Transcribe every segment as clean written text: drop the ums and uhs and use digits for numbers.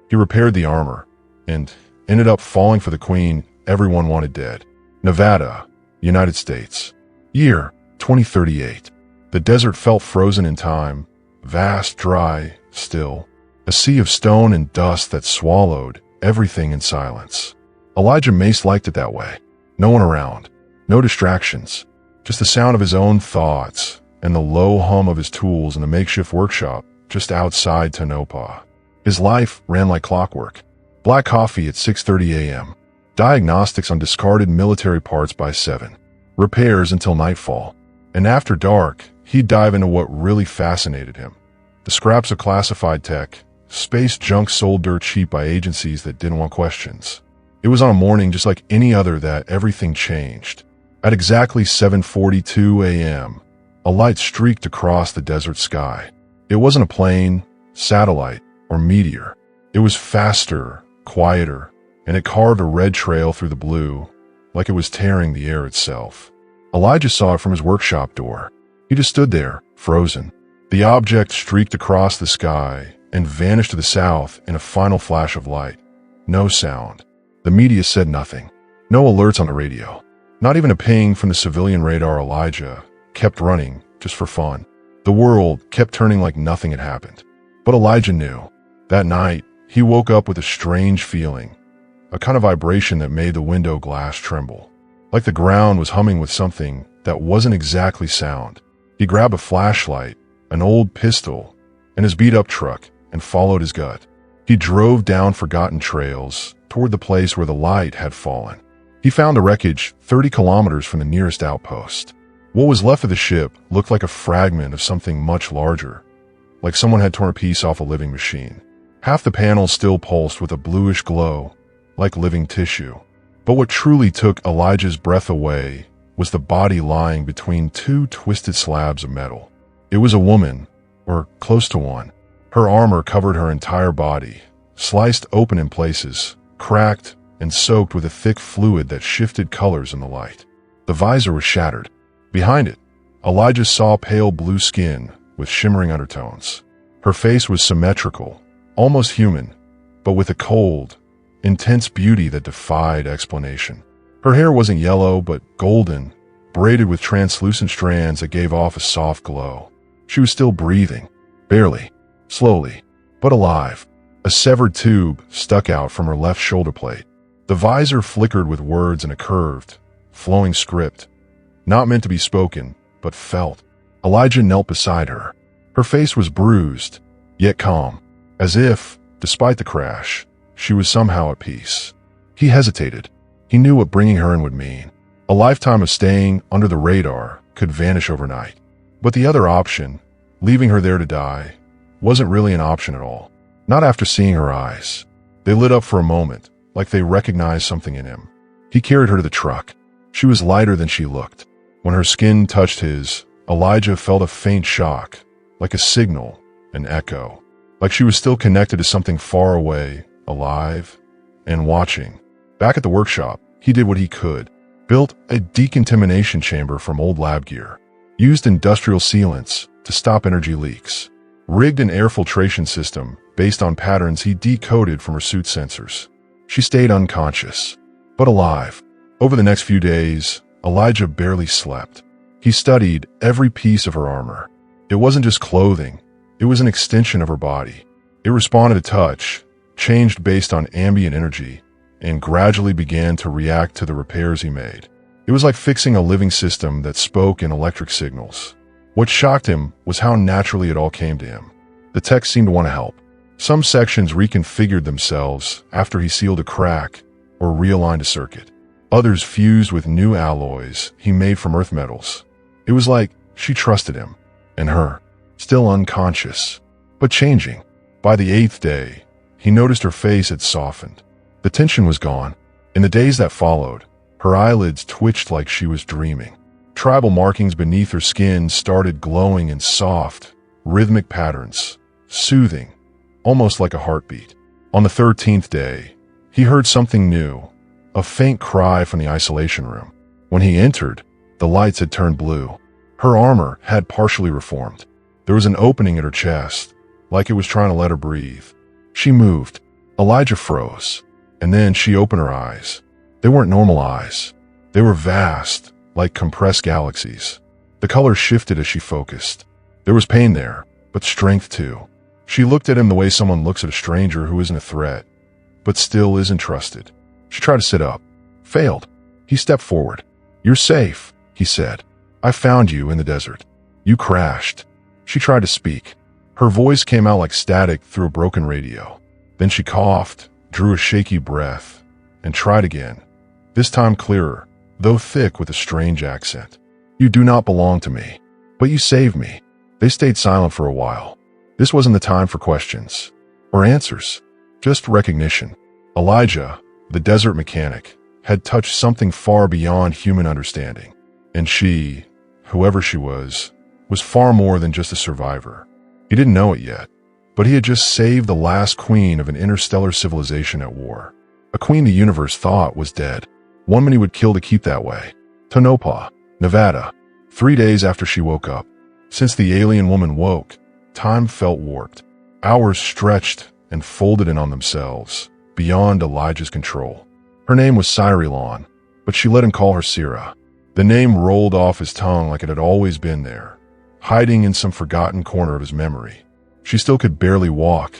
He repaired the armor, and ended up falling for the queen everyone wanted dead. Nevada, United States. Year 2038. The desert felt frozen in time, vast, dry, still. A sea of stone and dust that swallowed everything in silence. Elijah Mace liked it that way. No one around, no distractions, just the sound of his own thoughts and the low hum of his tools in the makeshift workshop just outside Tonopah. His life ran like clockwork. Black coffee at 6:30 a.m., diagnostics on discarded military parts by 7, repairs until nightfall, and after dark, he'd dive into what really fascinated him. The scraps of classified tech, space junk sold dirt cheap by agencies that didn't want questions. It was on a morning just like any other that everything changed. At exactly 7:42 a.m., a light streaked across the desert sky. It wasn't a plane, satellite, or meteor. It was faster, quieter, and it carved a red trail through the blue, like it was tearing the air itself. Elijah saw it from his workshop door. He just stood there, frozen. The object streaked across the sky and vanished to the south in a final flash of light. No sound. The media said nothing. No alerts on the radio. Not even a ping from the civilian radar. Elijah kept running just for fun. The world kept turning like nothing had happened. But Elijah knew. That night, he woke up with a strange feeling, a kind of vibration that made the window glass tremble. Like the ground was humming with something that wasn't exactly sound. He grabbed a flashlight, an old pistol, and his beat-up truck and followed his gut. He drove down forgotten trails toward the place where the light had fallen. He found the wreckage 30 kilometers from the nearest outpost. What was left of the ship looked like a fragment of something much larger, like someone had torn a piece off a living machine. Half the panels still pulsed with a bluish glow, like living tissue. But what truly took Elijah's breath away was the body lying between two twisted slabs of metal. It was a woman, or close to one. Her armor covered her entire body, sliced open in places, cracked, and soaked with a thick fluid that shifted colors in the light. The visor was shattered. Behind it, Elijah saw pale blue skin with shimmering undertones. Her face was symmetrical, almost human, but with a cold, intense beauty that defied explanation. Her hair wasn't yellow, but golden, braided with translucent strands that gave off a soft glow. She was still breathing, barely, slowly, but alive. A severed tube stuck out from her left shoulder plate. The visor flickered with words in a curved, flowing script, not meant to be spoken, but felt. Elijah knelt beside her. Her face was bruised, yet calm, as if, despite the crash, she was somehow at peace. He hesitated. He knew what bringing her in would mean. A lifetime of staying under the radar could vanish overnight. But the other option, leaving her there to die, wasn't really an option at all. Not after seeing her eyes. They lit up for a moment, like they recognized something in him. He carried her to the truck. She was lighter than she looked. When her skin touched his, Elijah felt a faint shock, like a signal, an echo. Like she was still connected to something far away, alive, and watching. Back at the workshop, he did what he could. Built a decontamination chamber from old lab gear. Used industrial sealants to stop energy leaks. Rigged an air filtration system based on patterns he decoded from her suit sensors. She stayed unconscious, but alive. Over the next few days, Elijah barely slept. He studied every piece of her armor. It wasn't just clothing. It was an extension of her body. It responded to touch, changed based on ambient energy, and gradually began to react to the repairs he made. It was like fixing a living system that spoke in electric signals. What shocked him was how naturally it all came to him. The tech seemed to want to help. Some sections reconfigured themselves after he sealed a crack or realigned a circuit. Others fused with new alloys he made from earth metals. It was like she trusted him, and her, still unconscious, but changing. By the 8th day, he noticed her face had softened. The tension was gone. In the days that followed, her eyelids twitched like she was dreaming. Tribal markings beneath her skin started glowing in soft, rhythmic patterns, soothing, almost like a heartbeat. On the 13th day, he heard something new, a faint cry from the isolation room. When he entered, the lights had turned blue. Her armor had partially reformed. There was an opening at her chest, like it was trying to let her breathe. She moved, Elijah froze, and then she opened her eyes. They weren't normal eyes. They were vast, like compressed galaxies. The color shifted as she focused. There was pain there, but strength too. She looked at him the way someone looks at a stranger who isn't a threat, but still isn't trusted. She tried to sit up. Failed. He stepped forward. "You're safe," he said. "I found you in the desert. You crashed." She tried to speak. Her voice came out like static through a broken radio. Then she coughed, drew a shaky breath, and tried again. This time clearer, though thick with a strange accent. "You do not belong to me, but you saved me." They stayed silent for a while. This wasn't the time for questions or answers, just recognition. Elijah, the desert mechanic, had touched something far beyond human understanding. And she, whoever she was far more than just a survivor. He didn't know it yet, but he had just saved the last queen of an interstellar civilization at war. A queen the universe thought was dead. One he would kill to keep that way. Tonopah, Nevada, 3 days after she woke up. Since the alien woman woke, time felt warped. Hours stretched and folded in on themselves, beyond Elijah's control. Her name was Cyrillon, but she let him call her Syrah. The name rolled off his tongue like it had always been there, hiding in some forgotten corner of his memory. She still could barely walk,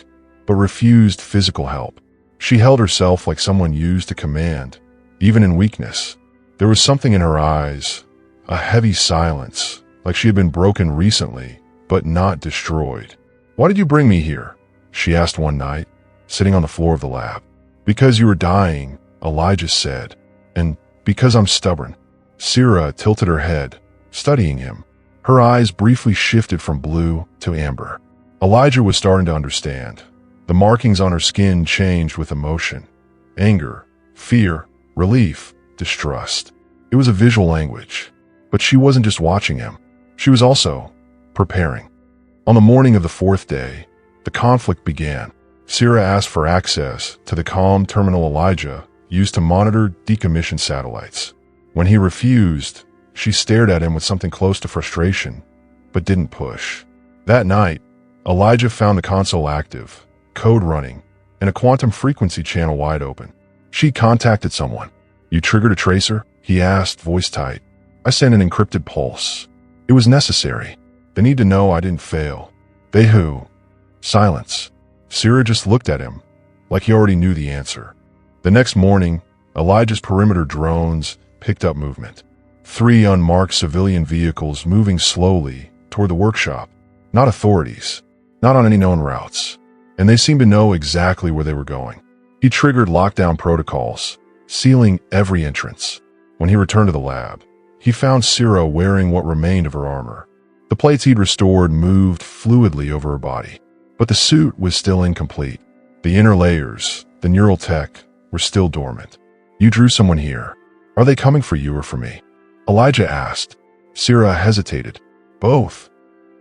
but refused physical help. She held herself like someone used to command, even in weakness. There was something in her eyes, a heavy silence, like she had been broken recently, but not destroyed. "Why did you bring me here?" she asked one night, sitting on the floor of the lab. "Because you were dying," Elijah said, "and because I'm stubborn." Syrah tilted her head, studying him. Her eyes briefly shifted from blue to amber. Elijah was starting to understand. The markings on her skin changed with emotion. Anger, fear, relief, distrust. It was a visual language. But she wasn't just watching him. She was also preparing. On the morning of the 4th day, the conflict began. Syrah asked for access to the comm terminal Elijah used to monitor decommissioned satellites. When he refused, she stared at him with something close to frustration, but didn't push. That night, Elijah found the console active, code running, and a quantum frequency channel wide open. She contacted someone. "You triggered a tracer?" he asked, voice tight. "I sent an encrypted pulse. It was necessary. They need to know I didn't fail." "They who?" Silence. Syrah just looked at him, like he already knew the answer. The next morning, Elijah's perimeter drones picked up movement. 3 unmarked civilian vehicles moving slowly toward the workshop. Not authorities, not on any known routes. And they seemed to know exactly where they were going. He triggered lockdown protocols, sealing every entrance. When he returned to the lab, he found Syrah wearing what remained of her armor. The plates he'd restored moved fluidly over her body, but the suit was still incomplete. The inner layers, the neural tech, were still dormant. "You drew someone here. Are they coming for you or for me?" Elijah asked. Syrah hesitated. "Both."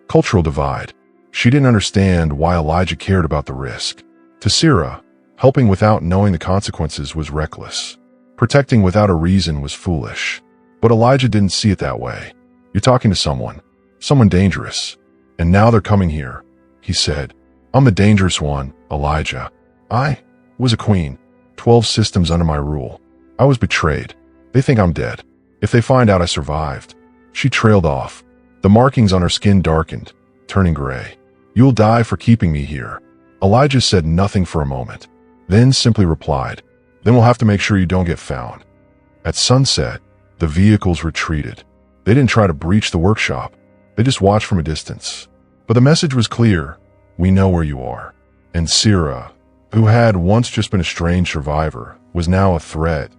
Cultural divide. She didn't understand why Elijah cared about the risk. To Syrah, helping without knowing the consequences was reckless. Protecting without a reason was foolish. But Elijah didn't see it that way. "You're talking to someone dangerous. And now they're coming here," he said. "I'm the dangerous one, Elijah. I was a queen. 12 systems under my rule. I was betrayed. They think I'm dead. If they find out I survived." She trailed off. The markings on her skin darkened, turning gray. "You'll die for keeping me here." Elijah said nothing for a moment, then simply replied, "Then we'll have to make sure you don't get found." At sunset, the vehicles retreated. They didn't try to breach the workshop. They just watched from a distance. But the message was clear. "We know where you are." And Syrah, who had once just been a strange survivor, was now a threat.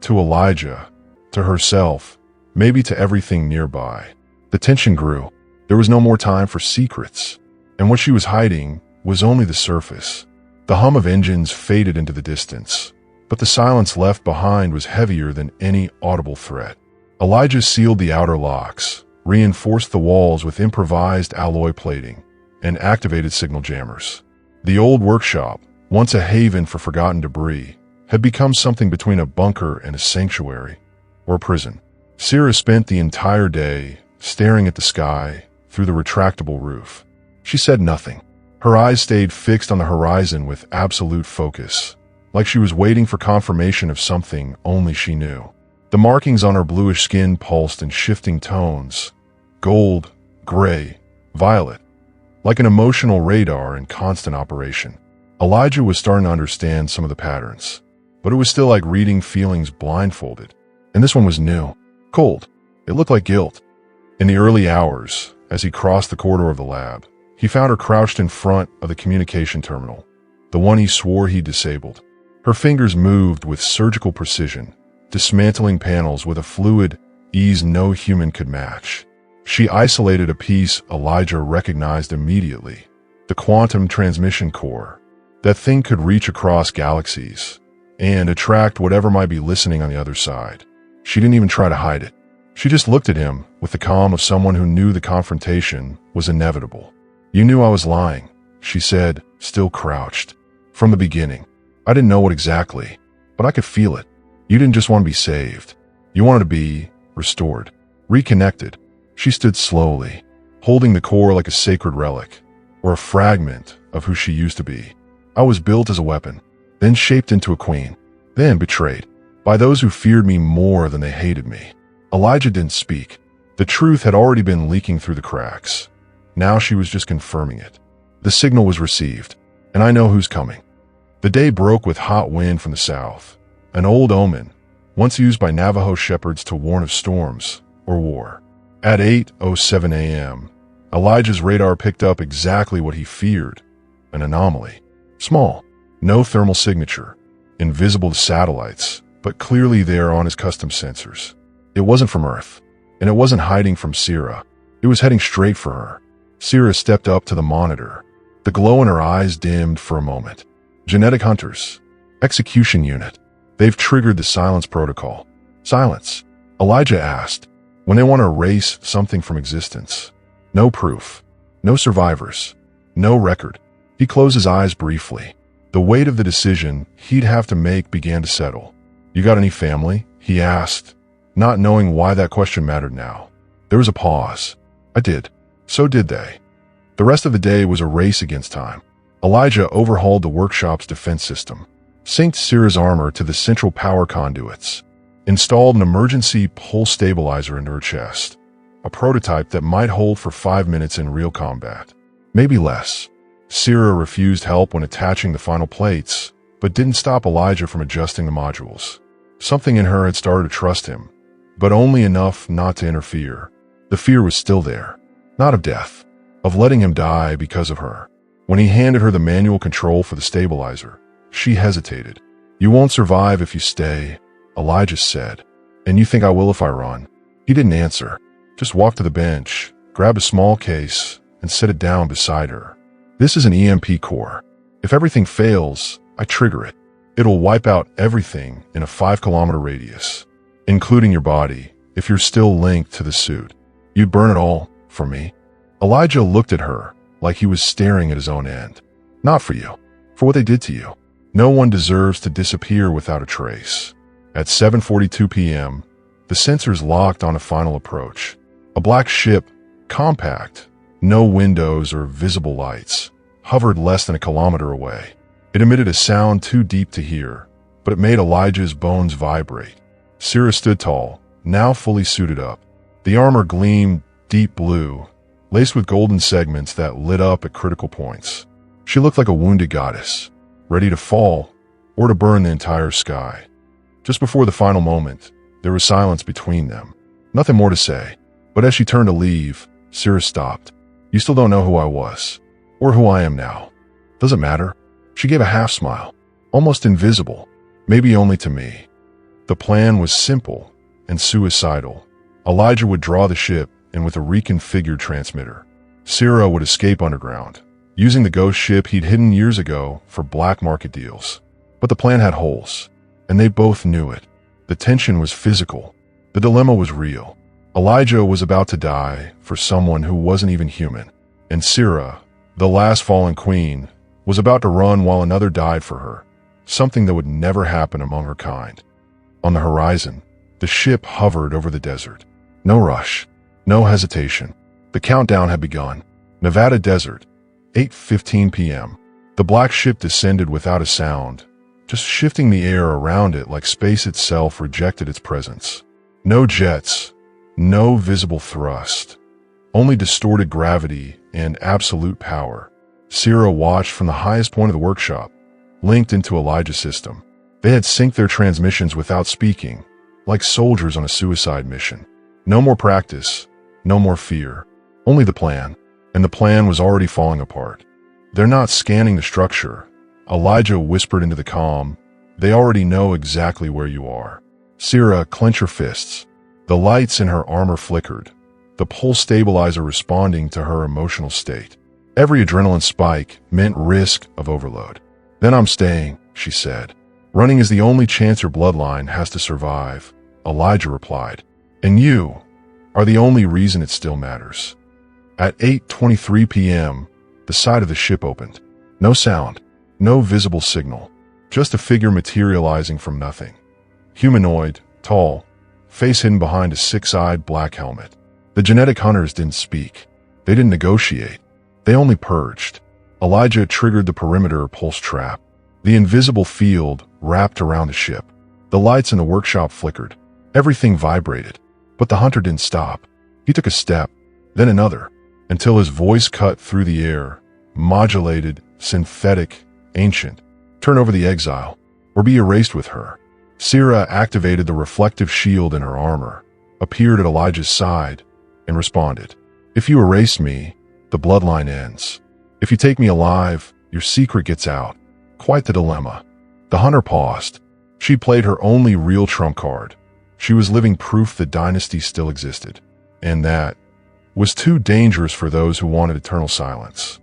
To Elijah, to herself, maybe to everything nearby. The tension grew. There was no more time for secrets. And what she was hiding was only the surface. The hum of engines faded into the distance, but the silence left behind was heavier than any audible threat. Elijah sealed the outer locks, reinforced the walls with improvised alloy plating, and activated signal jammers. The old workshop, once a haven for forgotten debris, had become something between a bunker and a sanctuary, or a prison. Syrah spent the entire day staring at the sky through the retractable roof. She said nothing. Her eyes stayed fixed on the horizon with absolute focus, like she was waiting for confirmation of something only she knew. The markings on her bluish skin pulsed in shifting tones, gold, gray, violet, like an emotional radar in constant operation. Elijah was starting to understand some of the patterns, but it was still like reading feelings blindfolded. And this one was new, cold. It looked like guilt. In the early hours, as he crossed the corridor of the lab, he found her crouched in front of the communication terminal, the one he swore he'd disabled. Her fingers moved with surgical precision, dismantling panels with a fluid ease no human could match. She isolated a piece Elijah recognized immediately, the quantum transmission core. That thing could reach across galaxies and attract whatever might be listening on the other side. She didn't even try to hide it. She just looked at him with the calm of someone who knew the confrontation was inevitable. "You knew I was lying," she said, still crouched. "From the beginning. I didn't know what exactly, but I could feel it. You didn't just want to be saved. You wanted to be restored, reconnected." She stood slowly, holding the core like a sacred relic, or a fragment of who she used to be. "I was built as a weapon, then shaped into a queen, then betrayed by those who feared me more than they hated me." Elijah didn't speak. The truth had already been leaking through the cracks. Now she was just confirming it. "The signal was received, and I know who's coming." The day broke with hot wind from the south, an old omen, once used by Navajo shepherds to warn of storms or war. At 8:07 a.m., Elijah's radar picked up exactly what he feared, an anomaly. Small, no thermal signature, invisible to satellites, but clearly there on his custom sensors. It wasn't from Earth, and it wasn't hiding from Sierra. It was heading straight for her. Sierra stepped up to the monitor. The glow in her eyes dimmed for a moment. "Genetic hunters. Execution unit. They've triggered the silence protocol." "Silence?" Elijah asked. "When they want to erase something from existence. No proof. No survivors. No record." He closed his eyes briefly. The weight of the decision he'd have to make began to settle. "You got any family?" he asked, not knowing why that question mattered now. There was a pause. "I did. So did they." The rest of the day was a race against time. Elijah overhauled the workshop's defense system, synced Sierra's armor to the central power conduits, installed an emergency pulse stabilizer into her chest, a prototype that might hold for 5 minutes in real combat. Maybe less. Sierra refused help when attaching the final plates, but didn't stop Elijah from adjusting the modules. Something in her had started to trust him, but only enough not to interfere. The fear was still there, not of death, of letting him die because of her. When he handed her the manual control for the stabilizer, she hesitated. "You won't survive if you stay," Elijah said. "And you think I will if I run?" He didn't answer, just walked to the bench, grabbed a small case, and set it down beside her. "This is an EMP core. If everything fails, I trigger it. It'll wipe out everything in a 5-kilometer radius, including your body, if you're still linked to the suit. You'd burn it all for me." Elijah looked at her like he was staring at his own end. "Not for you. For what they did to you. No one deserves to disappear without a trace." At 7:42 p.m., the sensors locked on a final approach. A black ship, compact, no windows or visible lights, hovered less than a kilometer away. It emitted a sound too deep to hear, but it made Elijah's bones vibrate. Sierra stood tall, now fully suited up. The armor gleamed deep blue, laced with golden segments that lit up at critical points. She looked like a wounded goddess, ready to fall or to burn the entire sky. Just before the final moment, there was silence between them. Nothing more to say, but as she turned to leave, Sierra stopped. "You still don't know who I was, or who I am now. Does it matter?" She gave a half smile, almost invisible, maybe only to me. The plan was simple and suicidal. Elijah would draw the ship in with a reconfigured transmitter. Sierra would escape underground, using the ghost ship he'd hidden years ago for black market deals. But the plan had holes, and they both knew it. The tension was physical. The dilemma was real. Elijah was about to die for someone who wasn't even human, and Sierra, the last fallen queen, was about to run while another died for her, something that would never happen among her kind. On the horizon, the ship hovered over the desert. No rush, no hesitation. The countdown had begun. Nevada desert, 8:15 p.m. The black ship descended without a sound, just shifting the air around it like space itself rejected its presence. No jets, no visible thrust, only distorted gravity and absolute power. Sierra watched from the highest point of the workshop, linked into Elijah's system. They had synced their transmissions without speaking, like soldiers on a suicide mission. No more practice, no more fear, only the plan. And the plan was already falling apart. They're not scanning the structure. Elijah whispered into the comm. They already know exactly where you are. Sierra, clench her fists. The lights in her armor flickered, the pulse stabilizer responding to her emotional state. Every adrenaline spike meant risk of overload. Then I'm staying, she said. Running is the only chance your bloodline has to survive, Elijah replied. And you are the only reason it still matters. At 8:23 p.m., the side of the ship opened. No sound, no visible signal, just a figure materializing from nothing. Humanoid, tall, face hidden behind a six-eyed black helmet. The genetic hunters didn't speak. They didn't negotiate. They only purged. Elijah triggered the perimeter pulse trap. The invisible field wrapped around the ship. The lights in the workshop flickered. Everything vibrated. But the hunter didn't stop. He took a step, then another, until his voice cut through the air, modulated, synthetic, ancient. Turn over the exile, or be erased with her. Sierra activated the reflective shield in her armor, appeared at Elijah's side, and responded. If you erase me, the bloodline ends. If you take me alive, your secret gets out. Quite the dilemma. The hunter paused. She played her only real trump card. She was living proof the dynasty still existed. And that was too dangerous for those who wanted eternal silence.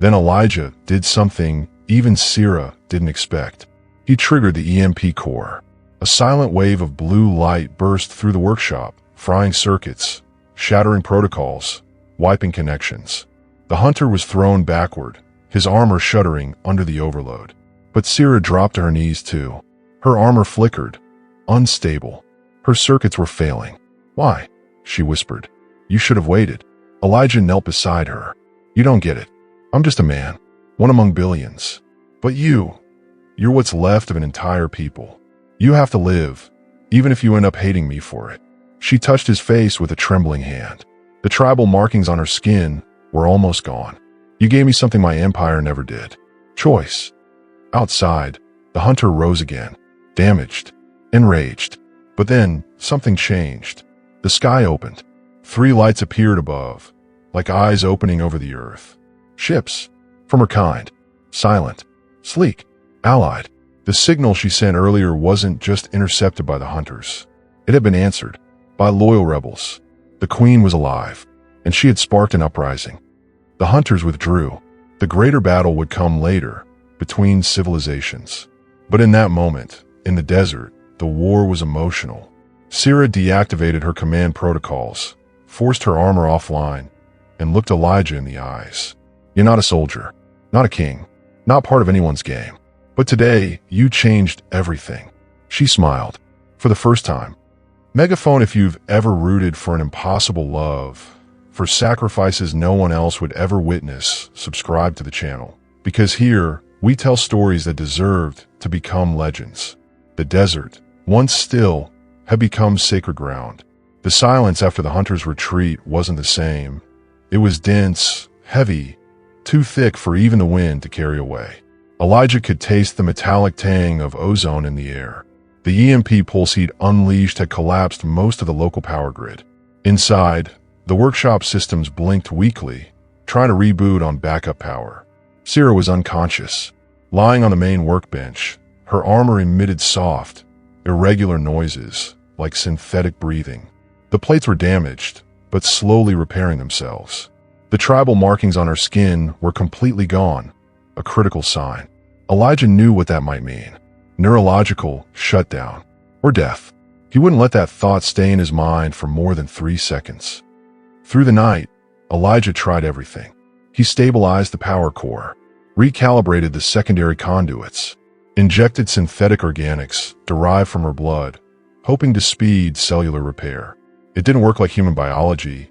Then Elijah did something even Sierra didn't expect. He triggered the EMP core. A silent wave of blue light burst through the workshop, frying circuits, shattering protocols, wiping connections. The hunter was thrown backward, his armor shuddering under the overload. But Sierra dropped to her knees too. Her armor flickered, unstable. Her circuits were failing. Why? She whispered. You should have waited. Elijah knelt beside her. You don't get it. I'm just a man, one among billions. But you're what's left of an entire people. You have to live, even if you end up hating me for it. She touched his face with a trembling hand. The tribal markings on her skin were almost gone. You gave me something my empire never did. Choice. Outside, the hunter rose again, damaged, enraged. But then, something changed. The sky opened. 3 lights appeared above, like eyes opening over the earth. Ships, from her kind, silent, sleek, allied. The signal she sent earlier wasn't just intercepted by the hunters. It had been answered by loyal rebels. The queen was alive, and she had sparked an uprising. The hunters withdrew. The greater battle would come later, between civilizations. But in that moment, in the desert, the war was emotional. Sierra deactivated her command protocols, forced her armor offline, and looked Elijah in the eyes. You're not a soldier, not a king, not part of anyone's game. But today, you changed everything. She smiled. For the first time. Megaphone, if you've ever rooted for an impossible love, for sacrifices no one else would ever witness, subscribe to the channel. Because here, we tell stories that deserved to become legends. The desert, once still, had become sacred ground. The silence after the hunter's retreat wasn't the same. It was dense, heavy, too thick for even the wind to carry away. Elijah could taste the metallic tang of ozone in the air. The EMP pulse heat unleashed had collapsed most of the local power grid. Inside, the workshop systems blinked weakly, trying to reboot on backup power. Sierra was unconscious, lying on the main workbench. Her armor emitted soft, irregular noises, like synthetic breathing. The plates were damaged, but slowly repairing themselves. The tribal markings on her skin were completely gone, a critical sign. Elijah knew what that might mean. Neurological shutdown, or death. He wouldn't let that thought stay in his mind for more than 3 seconds. Through the night, Elijah tried everything. He stabilized the power core, recalibrated the secondary conduits, injected synthetic organics derived from her blood, hoping to speed cellular repair. It didn't work like human biology,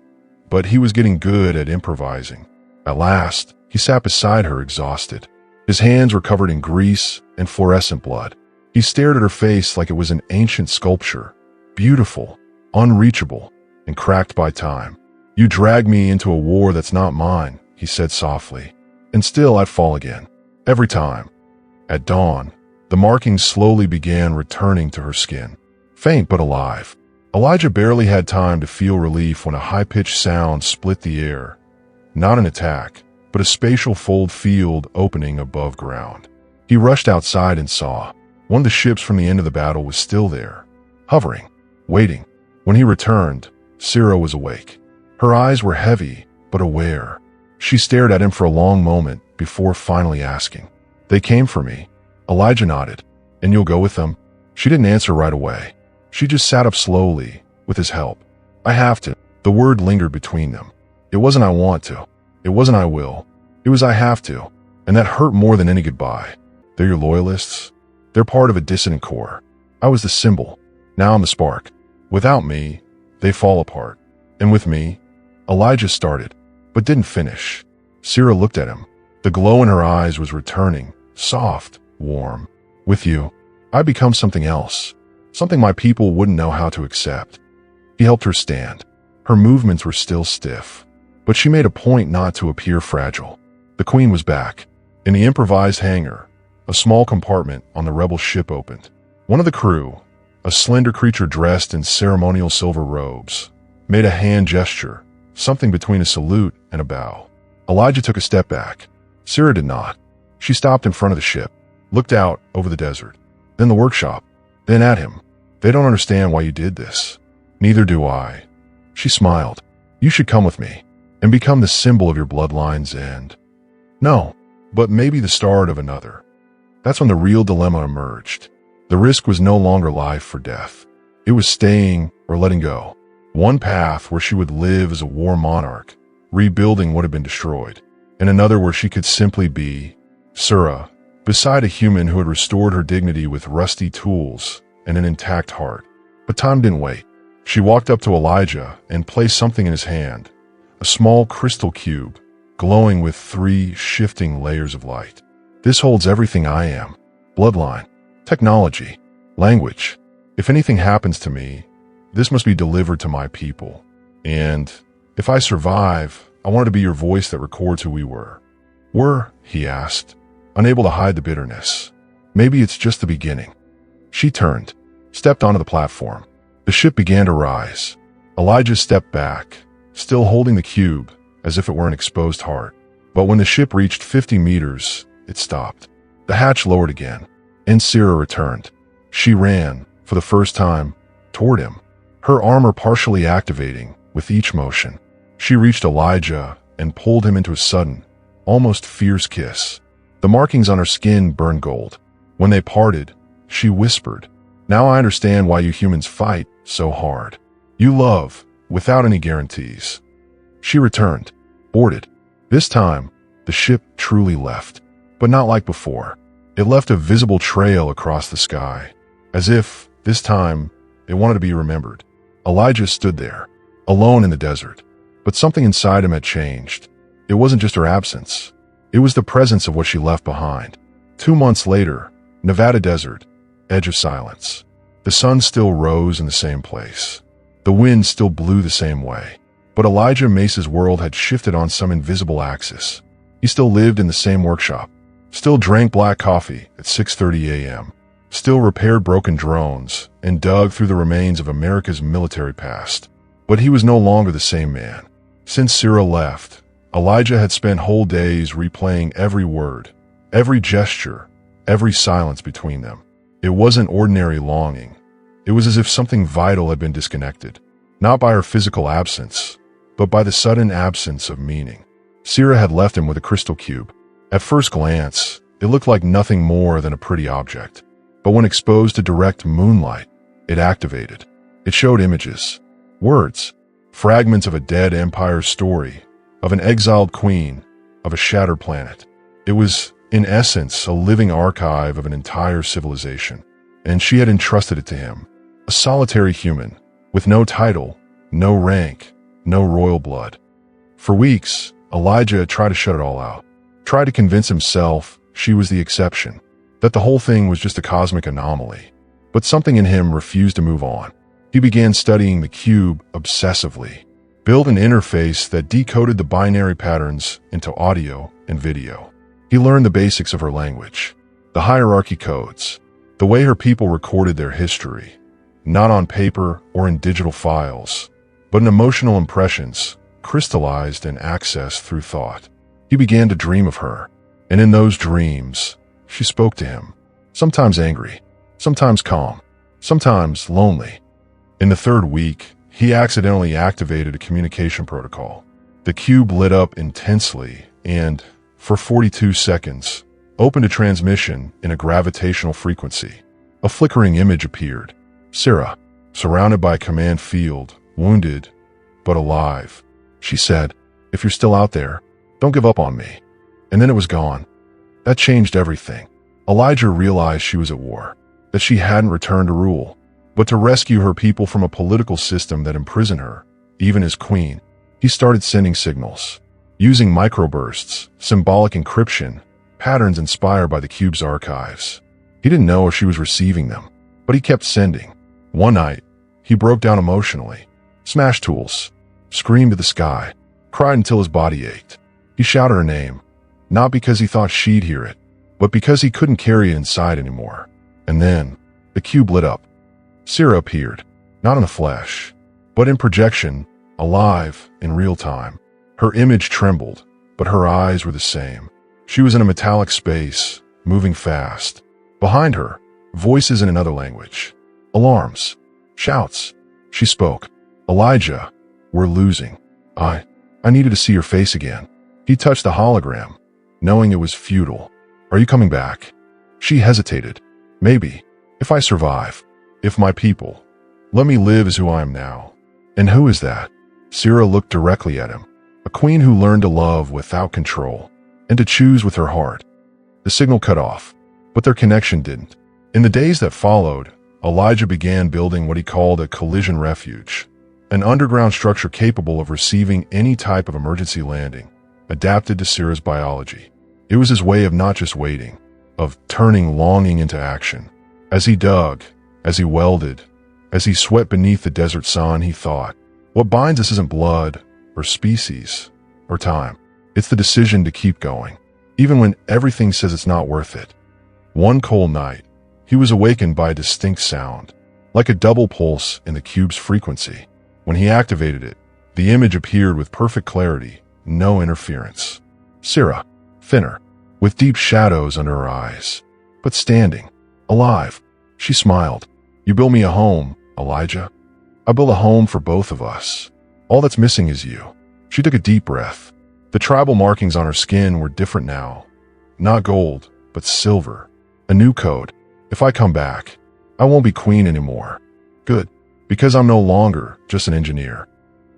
but he was getting good at improvising. At last, He sat beside her, exhausted. His hands were covered in grease and fluorescent blood. He stared at her face like it was an ancient sculpture, beautiful, unreachable, and cracked by time. "You drag me into a war that's not mine," he said softly. "And still I'd fall again. Every time." At dawn, the markings slowly began returning to her skin. Faint but alive. Elijah barely had time to feel relief when a high-pitched sound split the air. Not an attack, but a spatial fold field opening above ground. He rushed outside and saw one of the ships from the end of the battle was still there, hovering, waiting. When he returned, Sarah was awake. Her eyes were heavy, but aware. She stared at him for a long moment before finally asking, "They came for me?" Elijah nodded. "And you'll go with them?" She didn't answer right away. She just sat up slowly, with his help. "I have to." The word lingered between them. It wasn't "I want to." It wasn't "I will." It was "I have to." And that hurt more than any goodbye. They're your loyalists? They're part of a dissident core. I was the symbol. Now I'm the spark. Without me, they fall apart. And with me, Elijah started, but didn't finish. Sarah looked at him. The glow in her eyes was returning, soft, warm. "With you, I become something else. Something my people wouldn't know how to accept." He helped her stand. Her movements were still stiff, but she made a point not to appear fragile. The Queen was back. In the improvised hangar, a small compartment on the rebel ship opened. One of the crew, a slender creature dressed in ceremonial silver robes, made a hand gesture, something between a salute and a bow. Elijah took a step back. Sarah did not. She stopped in front of the ship, looked out over the desert, then the workshop, then at him. "They don't understand why you did this." "Neither do I." She smiled. "You should come with me and become the symbol of your bloodline's end." "No, but maybe the start of another." That's when the real dilemma emerged. The risk was no longer life or death. It was staying or letting go. One path where she would live as a war monarch, rebuilding what had been destroyed, and another where she could simply be Sarah, beside a human who had restored her dignity with rusty tools and an intact heart. But time didn't wait. She walked up to Elijah and placed something in his hand, a small crystal cube, glowing with 3 shifting layers of light. "This holds everything I am. Bloodline, technology, language. If anything happens to me, this must be delivered to my people. And if I survive, I want it to be your voice that records who we were." "Were?" he asked, unable to hide the bitterness. "Maybe it's just the beginning." She turned, stepped onto the platform. The ship began to rise. Elijah stepped back, still holding the cube as if it were an exposed heart. But when the ship reached 50 meters, it stopped. The hatch lowered again, and Sarah returned. She ran, for the first time, toward him, her armor partially activating with each motion. She reached Elijah and pulled him into a sudden, almost fierce kiss. The markings on her skin burned gold. When they parted, she whispered, "Now I understand why you humans fight so hard. You love, without any guarantees." She returned, boarded. This time, the ship truly left, but not like before. It left a visible trail across the sky, as if, this time, it wanted to be remembered. Elijah stood there, alone in the desert, but something inside him had changed. It wasn't just her absence. It was the presence of what she left behind. 2 months later, Nevada desert, edge of silence. The sun still rose in the same place. The wind still blew the same way. But Elijah Mace's world had shifted on some invisible axis. He still lived in the same workshop, still drank black coffee at 6:30 a.m., still repaired broken drones and dug through the remains of America's military past. But he was no longer the same man. Since Sarah left, Elijah had spent whole days replaying every word, every gesture, every silence between them. It wasn't ordinary longing. It was as if something vital had been disconnected, not by her physical absence, but by the sudden absence of meaning. Sarah had left him with a crystal cube. At first glance, it looked like nothing more than a pretty object. But when exposed to direct moonlight, it activated. It showed images, words, fragments of a dead empire's story, of an exiled queen, of a shattered planet. It was, in essence, a living archive of an entire civilization. And she had entrusted it to him, a solitary human, with no title, no rank, no royal blood. For weeks, Elijah had tried to shut it all out. tried to convince himself she was the exception, that the whole thing was just a cosmic anomaly. But something in him refused to move on. He began studying the cube obsessively, built an interface that decoded the binary patterns into audio and video. He learned the basics of her language, the hierarchy codes, the way her people recorded their history, not on paper or in digital files, but in emotional impressions, crystallized and accessed through thought. He began to dream of her, and in those dreams, she spoke to him, sometimes angry, sometimes calm, sometimes lonely. In the third week, he accidentally activated a communication protocol. The cube lit up intensely and, for 42 seconds, opened a transmission in a gravitational frequency. A flickering image appeared. Sarah, surrounded by a command field, wounded, but alive. She said, "If you're still out there, don't give up on me." And then it was gone. That changed everything. Elijah realized she was at war, that she hadn't returned to rule, but to rescue her people from a political system that imprisoned her, even as queen. He started sending signals, using microbursts, symbolic encryption, patterns inspired by the cube's archives. He didn't know if she was receiving them, but he kept sending. One night, he broke down emotionally, smashed tools, screamed at the sky, cried until his body ached. He shouted her name, not because he thought she'd hear it, but because he couldn't carry it inside anymore. And then, the cube lit up. Sarah appeared, not in the flesh, but in projection, alive, in real time. Her image trembled, but her eyes were the same. She was in a metallic space, moving fast. Behind her, voices in another language. Alarms. Shouts. She spoke. "Elijah, we're losing. I needed to see your face again." He touched the hologram, knowing it was futile. "Are you coming back?" She hesitated. "Maybe. If I survive. If my people. Let me live as who I am now." "And who is that?" Sarah looked directly at him. A queen who learned to love without control, and to choose with her heart. The signal cut off, but their connection didn't. In the days that followed, Elijah began building what he called a collision refuge, an underground structure capable of receiving any type of emergency landing, adapted to Sarah's biology. It was his way of not just waiting, of turning longing into action. As he dug, as he welded, as he sweat beneath the desert sun, he thought, what binds us isn't blood, or species, or time. It's the decision to keep going, even when everything says it's not worth it. One cold night, he was awakened by a distinct sound, like a double pulse in the cube's frequency. When he activated it, the image appeared with perfect clarity, no interference. Sarah, thinner, with deep shadows under her eyes, but standing, alive. She smiled. "You built me a home, Elijah. I built a home for both of us. All that's missing is you." She took a deep breath. The tribal markings on her skin were different now. Not gold, but silver. A new code. "If I come back, I won't be queen anymore." "Good, because I'm no longer just an engineer."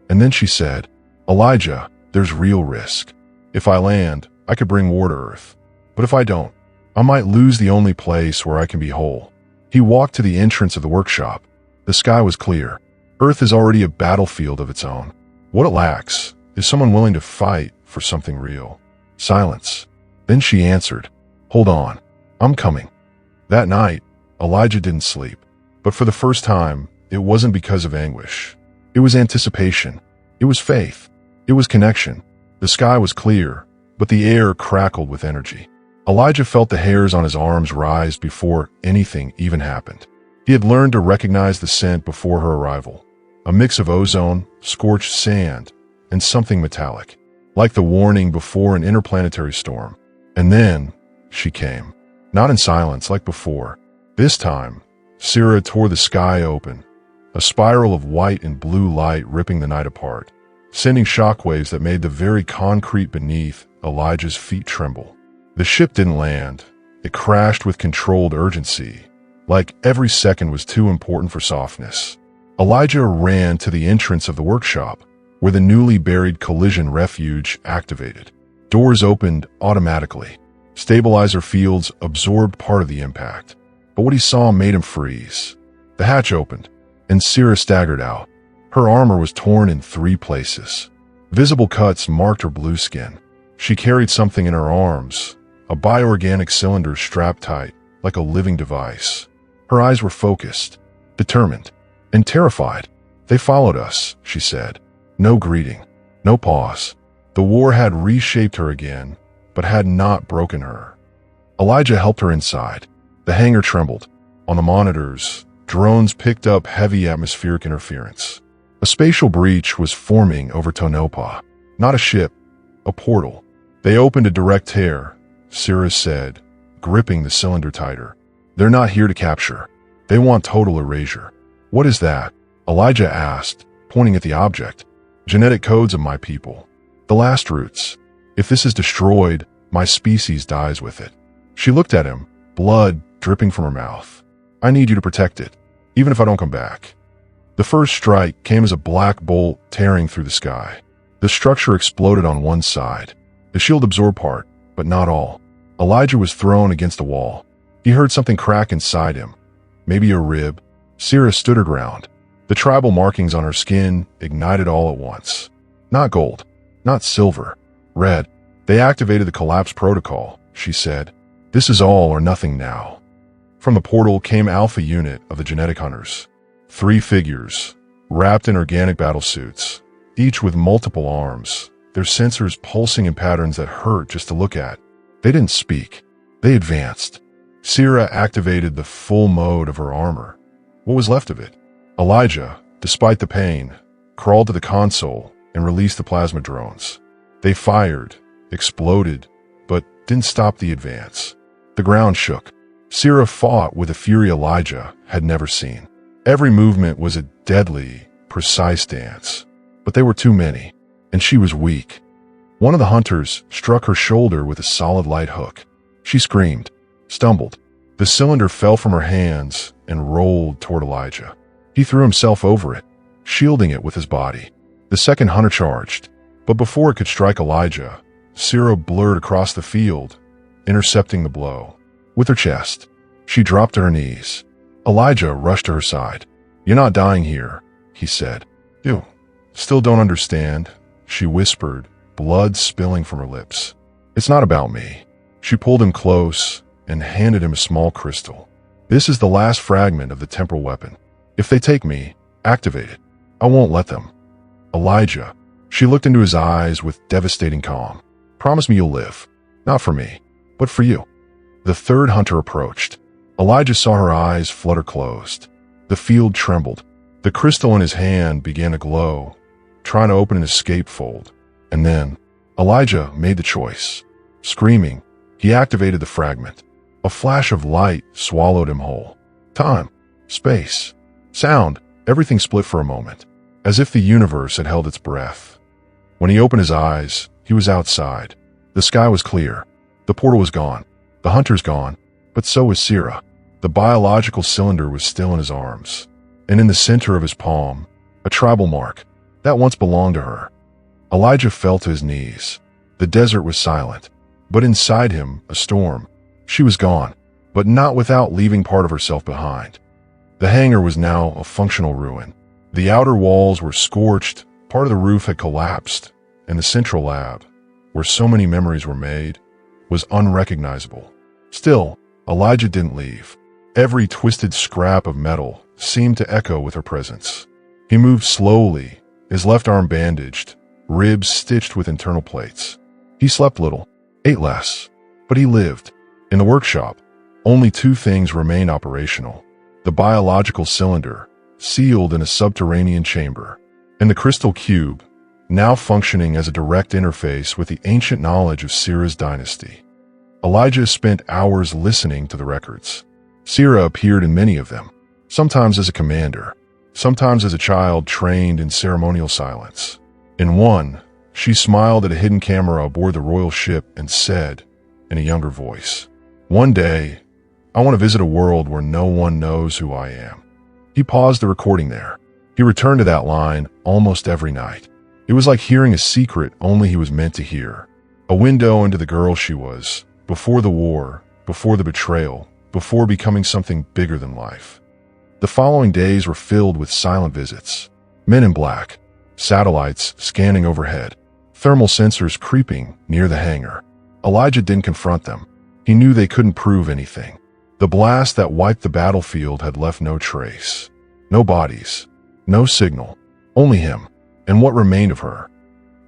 And then she said, "Elijah, there's real risk. If I land, I could bring war to Earth. But if I don't, I might lose the only place where I can be whole." He walked to the entrance of the workshop. The sky was clear. Earth is already a battlefield of its own. What it lacks is someone willing to fight for something real. Silence. Then she answered, "Hold on, I'm coming." That night, Elijah didn't sleep. But for the first time, it wasn't because of anguish. It was anticipation. It was faith. It was connection. The sky was clear, but the air crackled with energy. Elijah felt the hairs on his arms rise before anything even happened. He had learned to recognize the scent before her arrival. A mix of ozone, scorched sand, and something metallic, like the warning before an interplanetary storm. And then, she came. Not in silence like before. This time, Sarah tore the sky open, a spiral of white and blue light ripping the night apart, sending shockwaves that made the very concrete beneath Elijah's feet tremble. The ship didn't land. It crashed with controlled urgency, like every second was too important for softness. Elijah ran to the entrance of the workshop, where the newly buried collision refuge activated. Doors opened automatically. Stabilizer fields absorbed part of the impact. But what he saw made him freeze. The hatch opened, and Sarah staggered out. Her armor was torn in 3 places. Visible cuts marked her blue skin. She carried something in her arms, a bioorganic cylinder strapped tight, like a living device. Her eyes were focused, determined, and terrified. "They followed us," she said. No greeting, no pause. The war had reshaped her again, but had not broken her. Elijah helped her inside. The hangar trembled. On the monitors, drones picked up heavy atmospheric interference. A spatial breach was forming over Tonopah. Not a ship, a portal. They opened a direct tear, Syrah said, gripping the cylinder tighter. "They're not here to capture. They want total erasure." "What is that?" Elijah asked, pointing at the object. "Genetic codes of my people. The last roots. If this is destroyed, my species dies with it." She looked at him, blood dripping from her mouth. "I need you to protect it, even if I don't come back." The first strike came as a black bolt tearing through the sky. The structure exploded on one side. The shield absorbed part, but not all. Elijah was thrown against the wall. He heard something crack inside him. Maybe a rib. Syrah stood her ground. The tribal markings on her skin ignited all at once. Not gold, not silver, red. "They activated the collapse protocol," she said. "This is all or nothing now." From the portal came Alpha Unit of the genetic hunters. 3 figures, wrapped in organic battlesuits, each with multiple arms, their sensors pulsing in patterns that hurt just to look at. They didn't speak. They advanced. Syrah activated the full mode of her armor. What was left of it? Elijah, despite the pain, crawled to the console and released the plasma drones. They fired, exploded, but didn't stop the advance. The ground shook. Syrah fought with a fury Elijah had never seen. Every movement was a deadly, precise dance. But they were too many, and she was weak. One of the hunters struck her shoulder with a solid light hook. She screamed, stumbled. The cylinder fell from her hands and rolled toward Elijah. He threw himself over it, shielding it with his body. The second hunter charged, but before it could strike Elijah, Syrah blurred across the field, intercepting the blow. With her chest, she dropped to her knees. Elijah rushed to her side. "You're not dying here," he said. "You still don't understand," she whispered, blood spilling from her lips. "It's not about me." She pulled him close and handed him a small crystal. "This is the last fragment of the temporal weapon. If they take me, activate it. I won't let them." "Elijah," she looked into his eyes with devastating calm. "Promise me you'll live. Not for me, but for you." The third hunter approached. Elijah saw her eyes flutter closed. The field trembled. The crystal in his hand began to glow, trying to open an escape fold. And then, Elijah made the choice. Screaming, he activated the fragment. A flash of light swallowed him whole. Time, space, sound, everything split for a moment, as if the universe had held its breath. When he opened his eyes, he was outside. The sky was clear. The portal was gone. The hunter's gone, but so was Syrah. The biological cylinder was still in his arms, and in the center of his palm, a tribal mark that once belonged to her. Elijah fell to his knees. The desert was silent, but inside him, a storm. She was gone, but not without leaving part of herself behind. The hangar was now a functional ruin. The outer walls were scorched, part of the roof had collapsed, and the central lab, where so many memories were made, was unrecognizable. Still, Elijah didn't leave. Every twisted scrap of metal seemed to echo with her presence. He moved slowly, his left arm bandaged, ribs stitched with internal plates. He slept little, ate less, but he lived. In the workshop, only 2 things remained operational: the biological cylinder, sealed in a subterranean chamber, and the crystal cube, now functioning as a direct interface with the ancient knowledge of Syrah's dynasty. Elijah spent hours listening to the records. Syrah appeared in many of them, sometimes as a commander, sometimes as a child trained in ceremonial silence. In one, she smiled at a hidden camera aboard the royal ship and said, in a younger voice, "One day, I want to visit a world where no one knows who I am." He paused the recording there. He returned to that line almost every night. It was like hearing a secret only he was meant to hear. A window into the girl she was, before the war, before the betrayal, before becoming something bigger than life. The following days were filled with silent visits. Men in black, satellites scanning overhead, thermal sensors creeping near the hangar. Elijah didn't confront them. He knew they couldn't prove anything. The blast that wiped the battlefield had left no trace. No bodies. No signal. Only him. And what remained of her.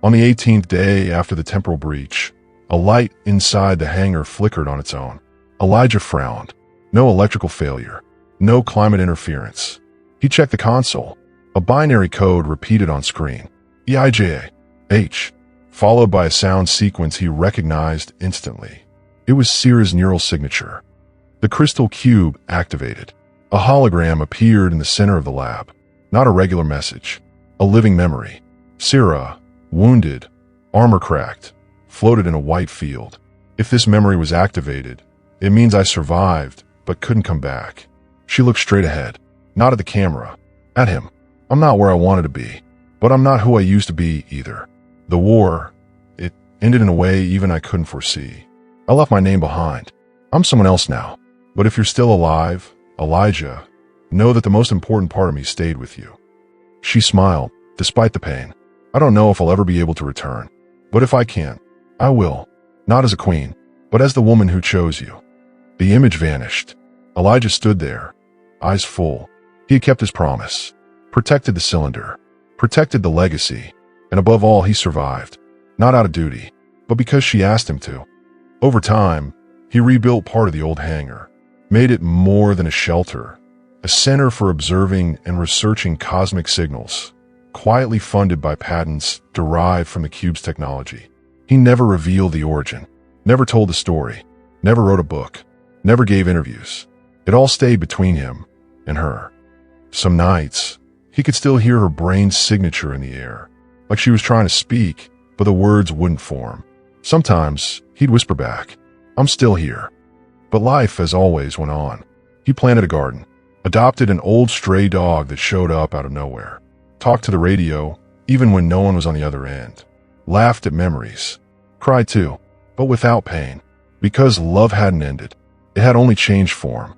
On the 18th day after the temporal breach, a light inside the hangar flickered on its own. Elijah frowned. No electrical failure. No climate interference. He checked the console. A binary code repeated on screen. EIJA. H. Followed by a sound sequence he recognized instantly. It was Sierra's neural signature. The crystal cube activated. A hologram appeared in the center of the lab. Not a regular message. A living memory. Sierra, wounded, armor cracked, floated in a white field. If this memory was activated, it means I survived, but couldn't come back. She looked straight ahead. Not at the camera. At him. I'm not where I wanted to be, but I'm not who I used to be either. The war, it ended in a way even I couldn't foresee. I left my name behind. I'm someone else now. But if you're still alive, Elijah, know that the most important part of me stayed with you. She smiled, despite the pain. I don't know if I'll ever be able to return. But if I can, I will. Not as a queen, but as the woman who chose you. The image vanished. Elijah stood there, eyes full. He had kept his promise. Protected the cylinder. Protected the legacy. And above all, he survived. Not out of duty, but because she asked him to. Over time, he rebuilt part of the old hangar. Made it more than a shelter. A center for observing and researching cosmic signals. Quietly funded by patents derived from the cube's technology. He never revealed the origin. Never told the story. Never wrote a book. Never gave interviews. It all stayed between him and her. Some nights, he could still hear her brain's signature in the air. Like she was trying to speak, but the words wouldn't form. Sometimes, he'd whisper back, I'm still here. But life, as always, went on. He planted a garden. Adopted an old stray dog that showed up out of nowhere. Talked to the radio, even when no one was on the other end. Laughed at memories. Cried too, but without pain. Because love hadn't ended. It had only changed form.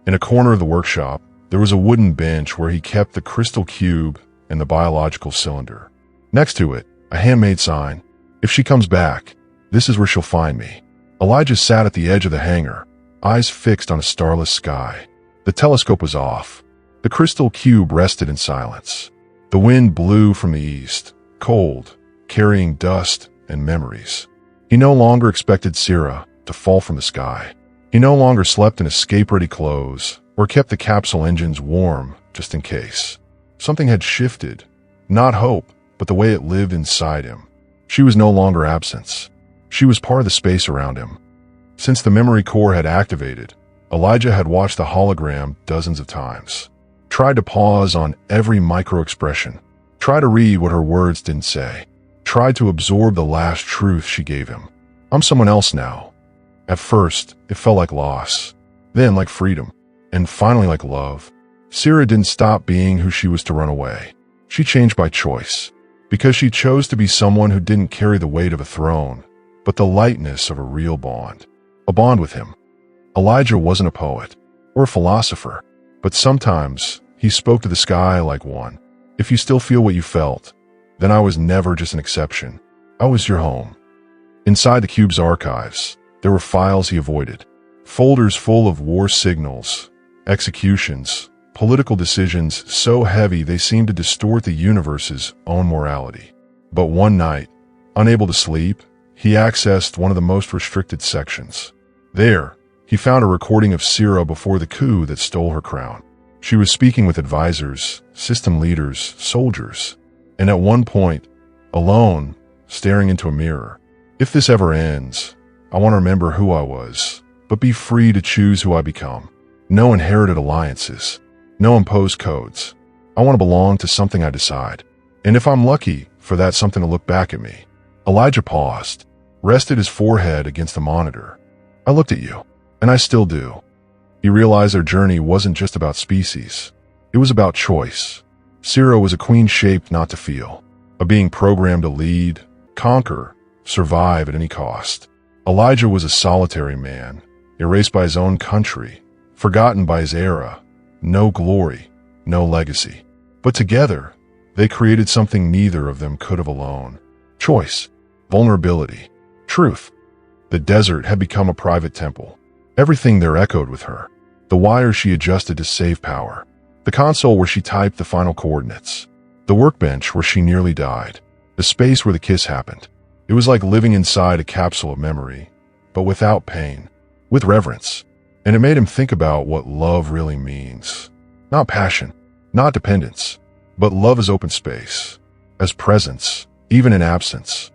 In a corner of the workshop, there was a wooden bench where he kept the crystal cube and the biological cylinder. Next to it, a handmade sign. If she comes back, this is where she'll find me. Elijah sat at the edge of the hangar, eyes fixed on a starless sky. The telescope was off. The crystal cube rested in silence. The wind blew from the east, cold, carrying dust and memories. He no longer expected Sierra to fall from the sky. He no longer slept in escape-ready clothes or kept the capsule engines warm just in case. Something had shifted. Not hope, but the way it lived inside him. She was no longer absence. She was part of the space around him. Since the memory core had activated, Elijah had watched the hologram dozens of times. Tried to pause on every micro-expression. Tried to read what her words didn't say. Tried to absorb the last truth she gave him. I'm someone else now. At first, it felt like loss. Then like freedom. And finally like love. Sierra didn't stop being who she was to run away. She changed by choice. Because she chose to be someone who didn't carry the weight of a throne, but the lightness of a real bond. A bond with him. Elijah wasn't a poet or a philosopher, but sometimes he spoke to the sky like one. If you still feel what you felt, then I was never just an exception. I was your home. Inside the cube's archives, there were files he avoided. Folders full of war signals, executions, political decisions so heavy they seemed to distort the universe's own morality. But one night, unable to sleep, he accessed one of the most restricted sections. There, he found a recording of Sierra before the coup that stole her crown. She was speaking with advisors, system leaders, soldiers, and at one point, alone, staring into a mirror. If this ever ends, I want to remember who I was, but be free to choose who I become. No inherited alliances. No imposed codes. I want to belong to something I decide. And if I'm lucky for that something to look back at me. Elijah paused, rested his forehead against the monitor. I looked at you, and I still do. He realized their journey wasn't just about species. It was about choice. Sierra was a queen shaped not to feel. A being programmed to lead, conquer, survive at any cost. Elijah was a solitary man, erased by his own country, forgotten by his era. No glory, no legacy. But together, they created something neither of them could have alone. Choice. vulnerability, truth. The desert had become a private temple. Everything there echoed with her. The wires she adjusted to save power. The console where she typed the final coordinates. The workbench where she nearly died. The space where the kiss happened. It was like living inside a capsule of memory, but without pain, with reverence. And it made him think about what love really means. Not passion, not dependence, but love as open space, as presence, even in absence.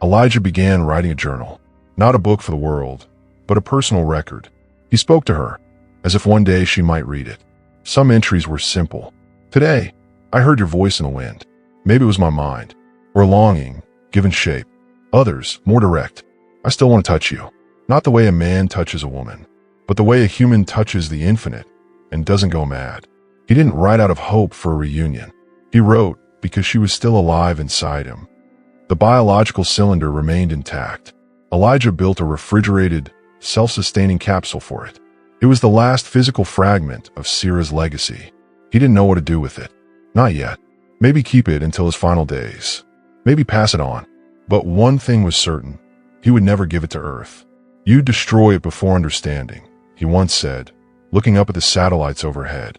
Elijah began writing a journal, not a book for the world, but a personal record. He spoke to her, as if one day she might read it. Some entries were simple. Today, I heard your voice in the wind. Maybe it was my mind, or longing, given shape. Others, more direct. I still want to touch you. Not the way a man touches a woman, but the way a human touches the infinite and doesn't go mad. He didn't write out of hope for a reunion. He wrote because she was still alive inside him. The biological cylinder remained intact. Elijah built a refrigerated, self-sustaining capsule for it. It was the last physical fragment of Sierra's legacy. He didn't know what to do with it. Not yet. Maybe keep it until his final days. Maybe pass it on. But one thing was certain. He would never give it to Earth. "You destroy it before understanding," he once said, looking up at the satellites overhead.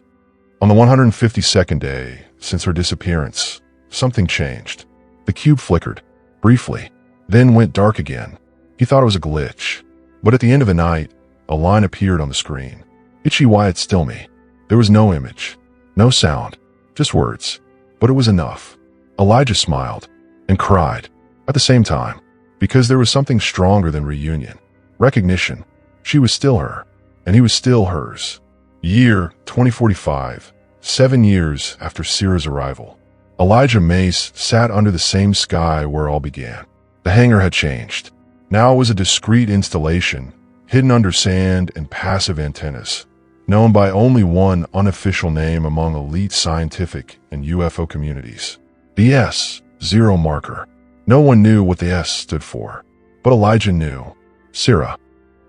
On the 152nd day since her disappearance, something changed. The cube flickered, briefly, then went dark again. He thought it was a glitch. But at the end of the night, a line appeared on the screen. HFY Still Me. There was no image, no sound, just words. But it was enough. Elijah smiled and cried at the same time, because there was something stronger than reunion. Recognition. She was still her, and he was still hers. Year 2045, 7 years after Sierra's arrival. Elijah Mace sat under the same sky where all began. The hangar had changed. Now it was a discreet installation, hidden under sand and passive antennas, known by only one unofficial name among elite scientific and UFO communities. The S-0 marker. No one knew what the S stood for, but Elijah knew. Sierra.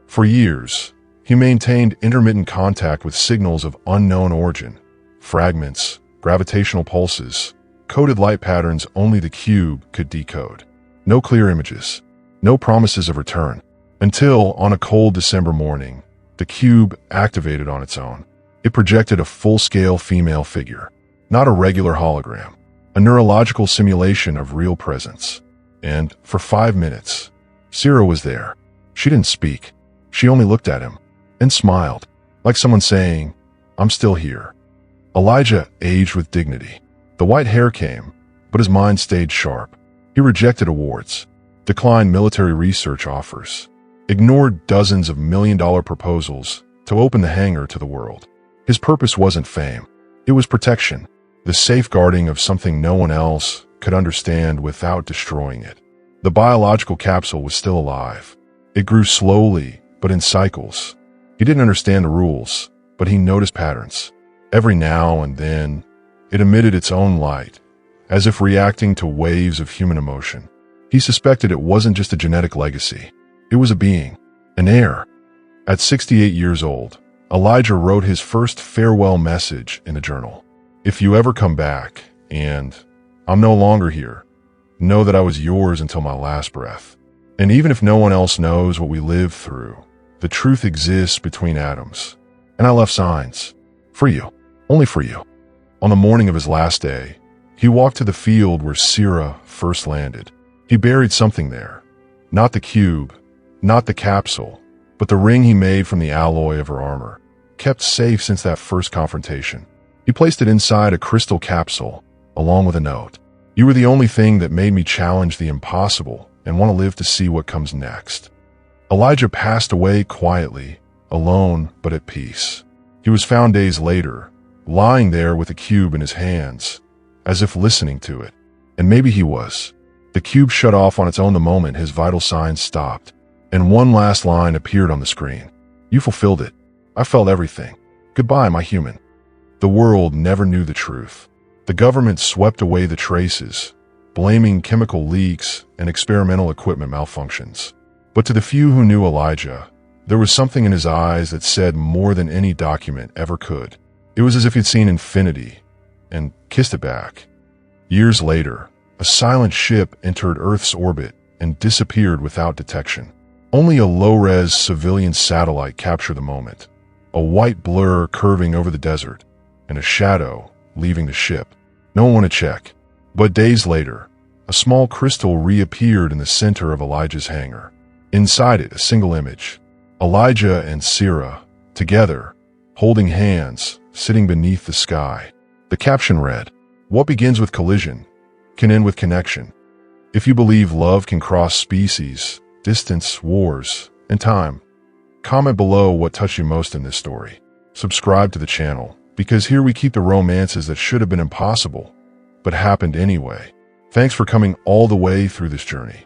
For years, he maintained intermittent contact with signals of unknown origin, fragments, gravitational pulses, coded light patterns only the cube could decode. No clear images, no promises of return, until on a cold December morning, the cube activated on its own. It projected a full-scale female figure, not a regular hologram, a neurological simulation of real presence. And for 5 minutes, Sierra was there. She didn't speak. She only looked at him and smiled, like someone saying, "I'm still here." Elijah aged with dignity. The white hair came, but his mind stayed sharp. He rejected awards, declined military research offers, ignored dozens of million-dollar proposals to open the hangar to the world. His purpose wasn't fame. It was protection, the safeguarding of something no one else could understand without destroying it. The biological capsule was still alive. It grew slowly, but in cycles. He didn't understand the rules, but he noticed patterns. Every now and then, it emitted its own light, as if reacting to waves of human emotion. He suspected it wasn't just a genetic legacy. It was a being, an heir. At 68 years old, Elijah wrote his first farewell message in a journal. "If you ever come back, and I'm no longer here, know that I was yours until my last breath. And even if no one else knows what we lived through, the truth exists between atoms. And I left signs. For you. Only for you." On the morning of his last day, he walked to the field where Sierra first landed. He buried something there. Not the cube, not the capsule, but the ring he made from the alloy of her armor, kept safe since that first confrontation. He placed it inside a crystal capsule, along with a note. "You were the only thing that made me challenge the impossible and want to live to see what comes next." Elijah passed away quietly, alone but at peace. He was found days later, lying there with a cube in his hands, as if listening to it. And maybe he was. The cube shut off on its own the moment his vital signs stopped, and one last line appeared on the screen. "You fulfilled it. I felt everything. Goodbye, my human." The world never knew the truth. The government swept away the traces, blaming chemical leaks and experimental equipment malfunctions. But to the few who knew Elijah, there was something in his eyes that said more than any document ever could. It was as if he'd seen infinity and kissed it back. Years later, a silent ship entered Earth's orbit and disappeared without detection. Only a low-res civilian satellite captured the moment, a white blur curving over the desert, and a shadow leaving the ship. No one to check. But days later, a small crystal reappeared in the center of Elijah's hangar. Inside it, a single image. Elijah and Sarah, together, holding hands, sitting beneath the sky. The caption read, "What begins with collision can end with connection. If you believe love can cross species, distance, wars, and time, comment below what touched you most in this story. Subscribe to the channel, because here we keep the romances that should have been impossible, but happened anyway. Thanks for coming all the way through this journey.